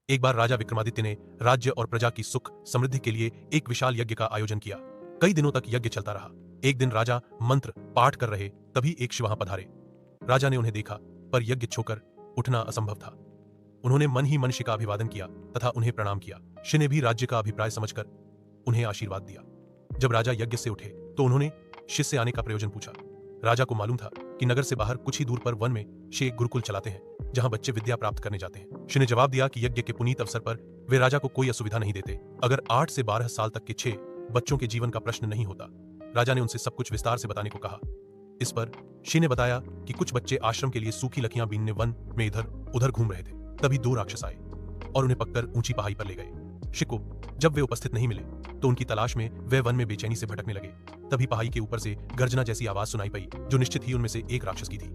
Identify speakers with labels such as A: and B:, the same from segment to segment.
A: एक बार राजा विक्रमादित्य ने राज्य और प्रजा की सुख समृद्धि के लिए एक विशाल यज्ञ का आयोजन किया। कई दिनों तक यज्ञ चलता रहा। एक दिन राजा मंत्र पाठ कर रहे, तभी एक शिव वहां पधारे। राजा ने उन्हें देखा, पर यज्ञ छोकर उठना असंभव था। उन्होंने मन ही मन ऋषि का अभिवादन किया तथा उन्हें प्रणाम किया। ऋषि ने भी राज्य का अभिप्राय समझकर उन्हें आशीर्वाद दिया। जब राजा यज्ञ से उठे तो उन्होंने शिष्य से आने का प्रयोजन पूछा। राजा को मालूम था कि नगर से बाहर कुछ ही दूर पर वन में ऋषि एक गुरुकुल चलाते हैं, जहां बच्चे विद्या प्राप्त करने जाते हैं। ऋषि ने जवाब दिया कि यज्ञ के पुनीत अवसर पर वे राजा को कोई असुविधा नहीं देते, अगर 8 से 12 साल तक के 6 बच्चों के जीवन का प्रश्न नहीं होता। राजा ने उनसे सब कुछ विस्तार से बताने को कहा। इस पर ऋषि ने बताया कि कुछ बच्चे आश्रम के लिए सूखी लकड़ियां बीनने वन में इधर उधर घूम रहे थे। तभी 2 राक्षस आए और उन्हें पकड़कर ऊंची पहाड़ी पर ले गए। ऋषि को जब वे उपस्थित नहीं मिले तो उनकी तलाश में वे वन में बेचैनी से भटकने लगे। तभी पहाड़ी के ऊपर से गर्जना जैसी आवाज सुनाई पई, जो निश्चित ही उनमें से एक राक्षस की थी।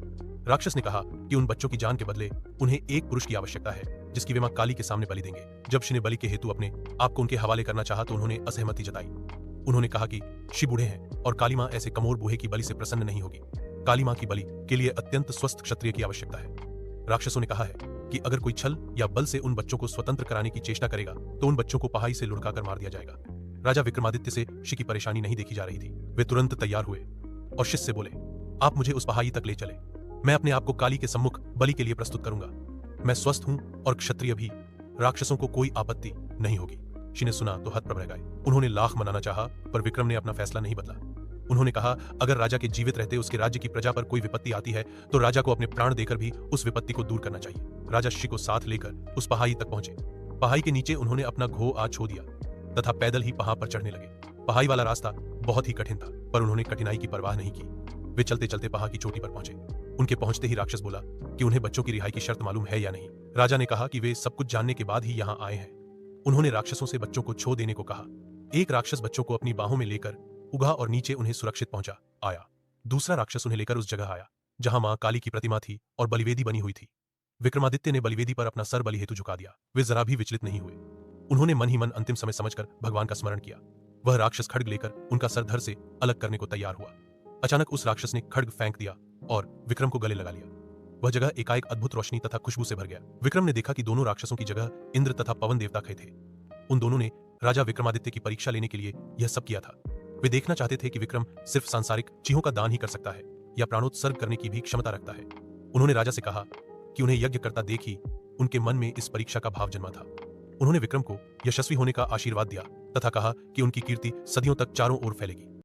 A: राक्षस ने कहा कि उन बच्चों की जान के बदले उन्हें एक पुरुष की आवश्यकता है, जिसकी वे मां काली के सामने बलि देंगे। जब ऋषि ने बलि के हेतु अपने आप को उनके हवाले करना चाहा तो उन्होंने असहमति जताई। उन्होंने कहा कि ऋषि बूढ़े हैं और काली मां ऐसे कमोर बूढ़े की बलि से प्रसन्न नहीं होगी। काली मां की बलि के लिए अत्यंत स्वस्थ क्षत्रिय की आवश्यकता है। राक्षसों ने कहा है कि अगर कोई छल या बल से उन बच्चों को स्वतंत्र कराने की चेष्टा करेगा तो उन बच्चों को पहाड़ी से लुढ़काकर मार दिया जाएगा। राजा विक्रमादित्य से ऋषि की परेशानी नहीं देखी जा रही थी। वे तुरंत तैयार हुए और शिष्य से बोले, आप मुझे उस पहाड़ी तक ले चले। मैं अपने आप को काली के सम्मुख बलि के लिए प्रस्तुत करूंगा। मैं स्वस्थ हूं और क्षत्रिय भी, राक्षसों को कोई आपत्ति नहीं होगी। ऋषि ने सुना तो हतप्रभ रह गए। उन्होंने लाख मनाना चाहा, पर विक्रम ने अपना फैसला नहीं बदला। उन्होंने कहा, अगर राजा के जीवित रहते उसके राज्य की प्रजा पर कोई विपत्ति आती है तो राजा को अपने प्राण देकर भी उस विपत्ति को दूर करना चाहिए। राजा ऋषि को साथ लेकर उस पहाड़ी तक पहुंचे। पहाड़ी के नीचे उन्होंने अपना घोड़ा छोड़ दिया तथा पैदल ही पहाड़ पर चढ़ने लगे। पहाड़ी वाला रास्ता बहुत ही कठिन था, पर उन्होंने कठिनाई की परवाह नहीं की। वे चलते चलते पहाड़ की चोटी पर पहुंचे। उनके पहुंचते ही राक्षस बोला कि उन्हें बच्चों की रिहाई की शर्त मालूम है या नहीं। राजा ने कहा कि वे सब कुछ जानने के बाद ही यहाँ आए हैं। उन्होंने राक्षसों से बच्चों को छो देने को कहा। एक राक्षस बच्चों को अपनी बाहों में लेकर उगा और नीचे उन्हें सुरक्षित पहुंचा आया। दूसरा राक्षस उन्हें लेकर उस जगह आया जहां मां काली की प्रतिमा थी और बलिवेदी बनी हुई थी। विक्रमादित्य ने बलिवेदी पर अपना सर बलि हेतु झुका दिया। वे जरा भी विचलित नहीं हुए। उन्होंने मन ही मन अंतिम समय समझकर भगवान का स्मरण किया। वह राक्षस खड्ग लेकर उनका सर धड़ से अलग करने को तैयार हुआ। अचानक उस राक्षस ने खड्ग फेंक दिया और विक्रम को गले लगा लिया। वह जगह एकाएक अद्भुत रोशनी तथा खुशबू से भर गया। विक्रम ने देखा कि दोनों राक्षसों की जगह इंद्र तथा पवन देवता खड़े थे। उन दोनों ने राजा विक्रमादित्य की परीक्षा लेने के लिए यह सब किया था। वे देखना चाहते थे कि विक्रम सिर्फ सांसारिक चीजों का दान ही कर सकता है या प्राणोत्सर्ग करने की भी क्षमता रखता है। उन्होंने राजा से कहा कि उन्हें यज्ञ करता देख ही उनके मन में इस परीक्षा का भाव जन्मा था। उन्होंने विक्रम को यशस्वी होने का आशीर्वाद दिया तथा कहा कि उनकी कीर्ति सदियों तक चारों ओर फैलेगी।